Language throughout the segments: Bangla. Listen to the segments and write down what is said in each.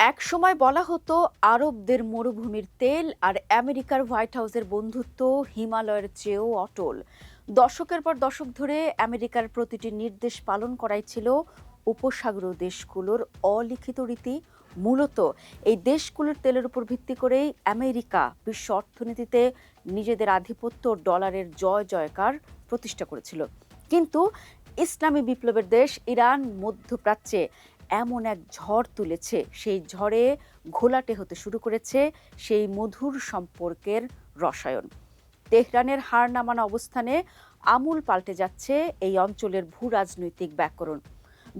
একসময় বলা হতো আরবদের মরুভূমির তেল আর আমেরিকার হোয়াইট হাউসের বন্ধুত্ব হিমালয়ের চেয়েও অটল। দশকের পর দশক ধরে আমেরিকার প্রতিটি নির্দেশ পালন করাই ছিল উপসাগরীয় দেশগুলোর অলিখিত রীতি। মূলত এই দেশগুলোর তেলের উপর ভিত্তি করেই আমেরিকা বিশ্ব অর্থনীতিতে নিজেদের আধিপত্য ও ডলারের জয় জয়কার প্রতিষ্ঠা করেছিল। কিন্তু ইসলামী বিপ্লবের দেশ ইরান মধ্যপ্রাচ্যে এমন এক ঝড় তুলেছে, সেই ঝড়ে ঘোলাটে হতে শুরু করেছে সেই মধুর সম্পর্কের রসায়ন। তেহরানের হার নামানো অবস্থানে আমূল পাল্টে যাচ্ছে এই অঞ্চলের ভূ রাজনৈতিক ব্যাকরণ।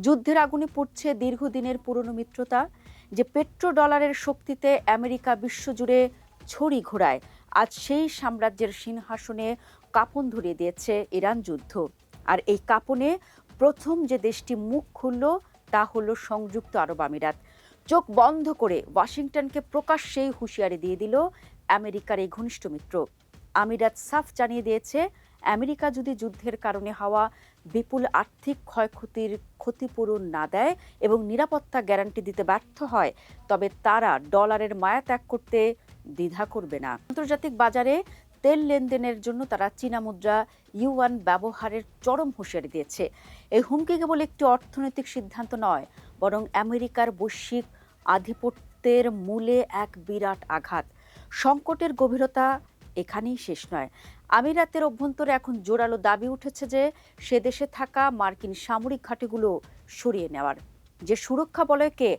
যুদ্ধের আগুনে পড়ছে দীর্ঘদিনের পুরনো মিত্রতা। যে পেট্রো ডলারের শক্তিতে আমেরিকা বিশ্বজুড়ে ছড়ি ঘোরায়, আজ সেই সাম্রাজ্যের সিংহাসনে কাঁপন ধরিয়ে দিয়েছে ইরান যুদ্ধ। আর এই কাঁপনে প্রথম যে দেশটি মুখ খুলল তা হলো সংযুক্ত আরব আমিরাত। চোখ বন্ধ করে ওয়াশিংটনকে প্রকাশ্যেই হুঁশিয়ারি দিয়ে দিল আমেরিকার এই ঘনিষ্ঠ মিত্র। আমিরাত সাফ জানিয়ে দিয়েছে, আমেরিকা যদি যুদ্ধের কারণে হওয়া বিপুল আর্থিক ক্ষয়ক্ষতির ক্ষতিপূরণ না দেয় এবং নিরাপত্তা গ্যারান্টি দিতে ব্যর্থ হয়, তবে তারা ডলারের মায়া ত্যাগ করতে দ্বিধা করবে না। আন্তর্জাতিক বাজারে তেল লেনদেনের জন্য তারা চীনা মুদ্রা ইউয়ান ব্যবহারের চরম হুঁশিয়ারি দিয়েছে। এই হুমকি কেবল একটি অর্থনৈতিক সিদ্ধান্ত নয়, বরং আমেরিকার বৈশ্বিক আধিপত্যের মূলে এক বিরাট আঘাত। সংকটের গভীরতা এখানেই শেষ নয়। আমিরাতের অভ্যন্তরে এখন জোরালো দাবি উঠেছে যে সে দেশে থাকা মার্কিন সামরিক ঘাঁটিগুলো সরিয়ে নেওয়ার। যে সুরক্ষা বলয়কে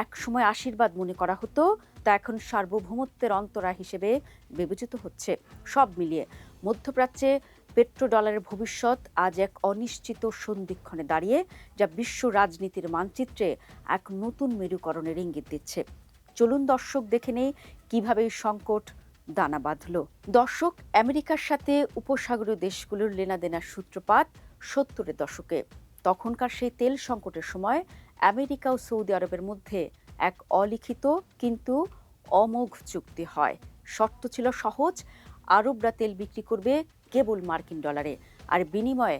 একসময় আশীর্বাদ মনে করা হতো, তা এখন সার্বভৌমত্বের অন্তরা হিসেবে বিবেচিত হচ্ছে। সব মিলিয়ে মধ্যপ্রাচ্যে পেট্রো ডলারের ভবিষ্যৎ আজ এক অনিশ্চিত সন্ধিক্ষণে দাঁড়িয়ে, যা বিশ্ব রাজনীতির মানচিত্রে এক নতুন মেরুকরণের ইঙ্গিত দিচ্ছে। চলুন দর্শক দেখে নেই কিভাবে এই সংকট দানা বাঁধল। দর্শক, আমেরিকার সাথে উপসাগরীয় দেশগুলোর লেনাদেনার সূত্রপাত 70-এর দশকে। তখনকার সেই তেল সংকটের সময় আমেরিকা ও সৌদি আরবের মধ্যে এক অলিখিত কিন্তু অমোঘ চুক্তি হয়। শর্ত ছিল সহজ, আরবরা তেল বিক্রি করবে কেবল মার্কিন ডলারে, আর বিনিময়ে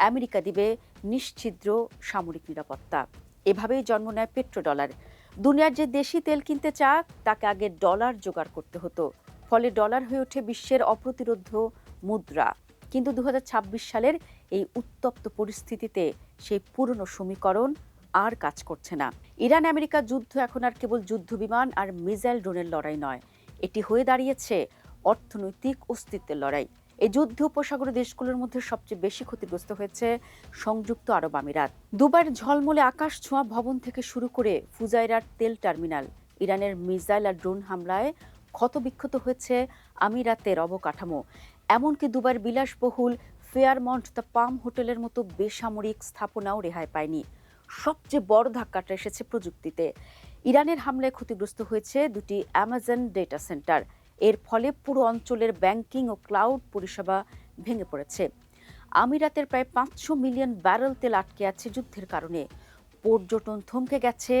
আমেরিকা দিবে নিশ্ছিদ্র সামরিক নিরাপত্তা। এভাবেই জন্ম নেয় পেট্রো ডলার। দুনিয়ার যে দেশি তেল কিনতে চাক তাকে আগে ডলার জোগাড় করতে হতো, ফলে ডলার হয়ে ওঠে বিশ্বের অপ্রতিরোধ্য মুদ্রা। কিন্তু 2026 সালের এই উত্তপ্ত পরিস্থিতিতে সেই পুরনো সমীকরণ আর কাজ করছে না। ইরান আমেরিকা যুদ্ধ এখন আর কেবল যুদ্ধ বিমান আর মিসাইল ড্রোনের লড়াই নয়, এটি হয়ে দাঁড়িয়েছে অর্থনৈতিক অস্তিত্বের লড়াই। এই যুদ্ধে উপসাগরীয় দেশগুলোর মধ্যে সবচেয়ে বেশি ক্ষতিগ্রস্ত হয়েছে সংযুক্ত আরব আমিরাত। দুবাইয়ের ঝলমলে আকাশ ছোঁয়া ভবন থেকে শুরু করে ফুজাইরার তেল টার্মিনাল, ইরানের মিসাইল আর ড্রোন হামলায় ক্ষতবিক্ষত হয়েছে আমিরাতের অবকাঠামো। এমনকি দুবাইয়ের বিলাসবহুল ফেয়ারমন্ট দ্য পাম হোটেলের মতো বেসামরিক স্থাপনাও রেহাই পায়নি। সবচেয়ে বড় ধাক্কাটা এসেছে প্রযুক্তিতে। ইরানের হামলায় ক্ষতিগ্রস্ত হয়েছে দুটি অ্যামাজন ডেটা সেন্টার। এর ফলে পুরো অঞ্চলের ব্যাংকিং ও ক্লাউড পরিষেবা ভেঙে পড়েছে। আমিরাতের প্রায় 500 মিলিয়ন ব্যারেল তেল আটকে আছে যুদ্ধের কারণে। পর্যটন থমকে গেছে,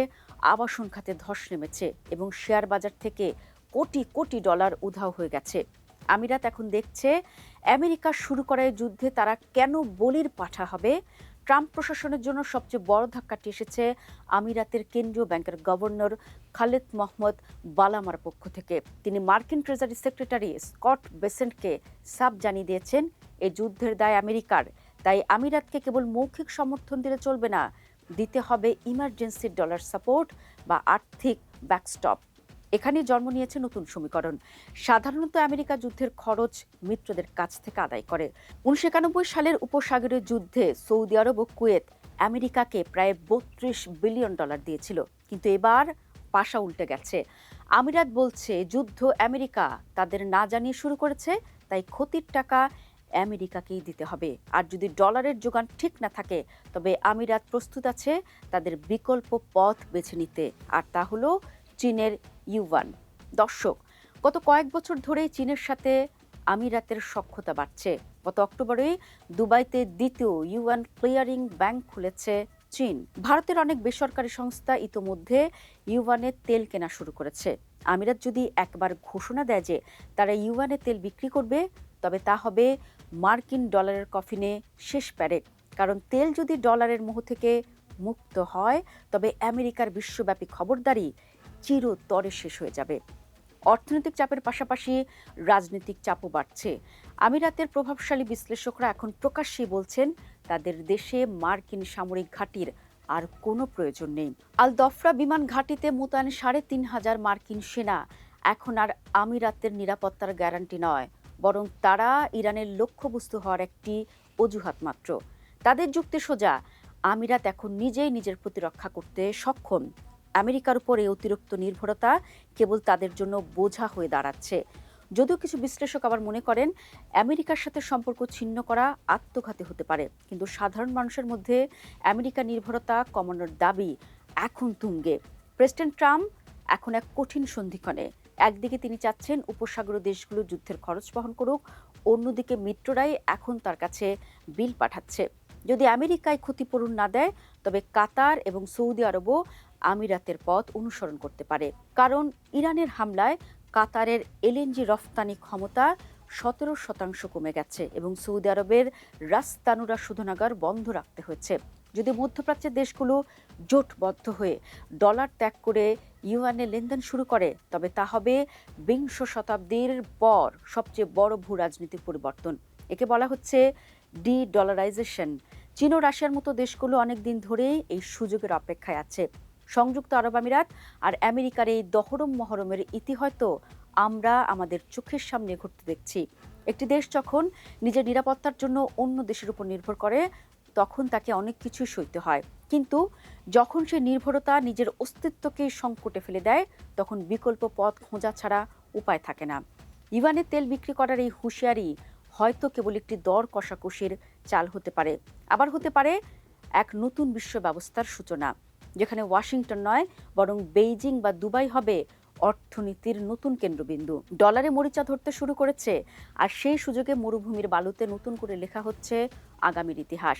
আবাসন খাতে ধস নেমেছে এবং শেয়ার বাজার থেকে কোটি কোটি ডলার উধাও হয়ে গেছে। আমিরাত এখন দেখছে আমেরিকা শুরু করা এই যুদ্ধে তারা কেন বলির পাঠা হবে। ট্রাম্প প্রশাসনের জন্য সবচেয়ে বড় ধাক্কাটি এসেছে আমিরাতের কেন্দ্রীয় ব্যাংকের গভর্নর খালেদ মোহাম্মদ বালামার পক্ষ থেকে। তিনি মার্কিন ট্রেজারি সেক্রেটারি স্কট বেসেন্টকে সাফ জানিয়ে দিয়েছেন, এই যুদ্ধের দায় আমেরিকার। তাই আমিরাতকে কেবল মৌখিক সমর্থন দিলে চলবে না, দিতে হবে ইমার্জেন্সি ডলার সাপোর্ট বা আর্থিক ব্যাকস্টপ। এখানেই জন্ম নিয়েছে নতুন সমীকরণ। সাধারণত আমেরিকা যুদ্ধের খরচ মিত্রদের কাছ থেকে আদায় করে। 1991 সালের উপসাগরীয় যুদ্ধে সৌদি আরব ও কুয়েত আমেরিকাকে প্রায় $32 বিলিয়ন দিয়েছিল। কিন্তু এবার পাশা উল্টে গেছে। আমিরাত বলছে যুদ্ধ আমেরিকা তাদের না জানিয়ে শুরু করেছে, তাই ক্ষতির টাকা আমেরিকাকেই দিতে হবে। আর যদি ডলারের যোগান ঠিক না থাকে, তবে আমিরাত প্রস্তুত আছে তাদের বিকল্প পথ বেছে নিতে, আর তা হলো চীনের ইউয়ান। দর্শক, গত কয়েক বছর ধরেই চীনের সাথে আমিরাতের সখ্যতা বাড়ছে। গত অক্টোবরে দুবাইতে দ্বিতীয় ইউয়ান ক্লিয়ারিং ব্যাংক খুলেছে চীন। ভারতের অনেক বেসরকারি সংস্থা ইতোমধ্যে ইউয়ানে তেল কেনা শুরু করেছে। আমিরাত যদি একবার ঘোষণা দেয় যে তারা ইউয়ানে তেল বিক্রি করবে, তবে তা হবে মার্কিন ডলারের কফিনে শেষ প্যারেক। কারণ তেল যদি ডলারের মোহ থেকে মুক্ত হয়, তবে আমেরিকার বিশ্বব্যাপী খবরদারি চিরতরে শেষ হয়ে যাবে। অর্থনৈতিক চাপের পাশাপাশি রাজনৈতিক চাপও বাড়ছে। আমিরাতের প্রভাবশালী বিশ্লেষকরা এখন প্রকাশ্যেই বলছেন তাদের দেশে মার্কিন সামরিক ঘাঁটির আর কোনো প্রয়োজন নেই। আল দফরা বিমান ঘাঁটিতে মোতায়েন ৩,৫০০ মার্কিন সেনা এখন আর আমিরাতের নিরাপত্তার গ্যারান্টি নয়, বরং তারা ইরানের লক্ষ্যবস্তু হওয়ার একটি অজুহাত মাত্র। তাদের যুক্তি সোজা, আমিরাত এখন নিজেই নিজের প্রতিরক্ষা করতে সক্ষম। আমেরিকার উপর এই অতিরিক্ত নির্ভরতা কেবল তাদের জন্য বোঝা হয়ে দাঁড়াচ্ছে। যদিও কিছু বিশ্লেষক আবার মনে করেন আমেরিকার সাথে সম্পর্ক ছিন্ন করা আত্মঘাতী হতে পারে, কিন্তু সাধারণ মানুষের মধ্যে আমেরিকা নির্ভরতা কমানোর দাবি এখন তুঙ্গে। প্রেসিডেন্ট ট্রাম্প এখন এক কঠিন সন্ধিক্ষণে। একদিকে তিনি চাচ্ছেন উপসাগরীয় দেশগুলো যুদ্ধের খরচ বহন করুক, অন্যদিকে মিত্ররাই এখন তার কাছে বিল পাঠাচ্ছে। যদি আমেরিকায় ক্ষতিপূরণ না দেয়, তবে কাতার এবং সৌদি আরবও আমিরাতের পথ অনুসরণ করতে পারে। কারণ ইরানের হামলায় কাতারের এলএনজি রফতানি ক্ষমতা ১৭% কমে গেছে এবং সৌদি আরবের রাস তানুরা শোধনাগার বন্ধ রাখতে হয়েছে। যদি মধ্যপ্রাচ্যের দেশগুলো জোটবদ্ধ হয়ে ডলার ত্যাগ করে ইউয়ানে লেনদেন শুরু করে, তবে তা হবে বিংশ শতাব্দীর পর সবচেয়ে বড় ভূ রাজনৈতিক পরিবর্তন। একে বলা হচ্ছে ডি ডলারাইজেশন। চীন ও রাশিয়ার মতো দেশগুলো অনেকদিন ধরেই এই সুযোগের অপেক্ষায় আছে। সংযুক্ত আরব আমিরাত আর আমেরিকার এই দহরম মহরমের ইতি হয়তো আমরা আমাদের চোখের সামনে ঘটতে দেখছি। একটি দেশ যখন নিজের নিরাপত্তার জন্য অন্য দেশের উপর নির্ভর করে, তখন তাকে অনেক কিছুই সইতে হয়। কিন্তু যখন সে নির্ভরতা নিজের অস্তিত্বকে সংকটে ফেলে দেয়, তখন বিকল্প পথ খোঁজা ছাড়া উপায় থাকে না। ইরানে তেল বিক্রি করার এই হুঁশিয়ারি হয়তো কেবল একটি দর কষাকষির চাল হতে পারে, আবার হতে পারে এক নতুন বিশ্ব ব্যবস্থার সূচনা, যেখানে ওয়াশিংটন নয় বরং বেইজিং বা দুবাই হবে অর্থনীতির নতুন কেন্দ্রবিন্দু। ডলারে মরিচা ধরতে শুরু করেছে, আর সেই সুযোগে মরুভূমির বালুতে নতুন করে লেখা হচ্ছে আগামীর ইতিহাস।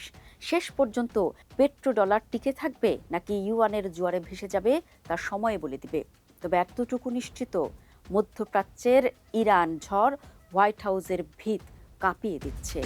শেষ পর্যন্ত পেট্রো ডলার টিকে থাকবে নাকি ইউয়ানের জোয়ারে ভেসে যাবে, তা সময় বলে দিবে। তবে এতটুকু নিশ্চিত, মধ্যপ্রাচ্যের ইরান ঝড় হোয়াইট হাউসের ভিত কাঁপিয়ে দিচ্ছে।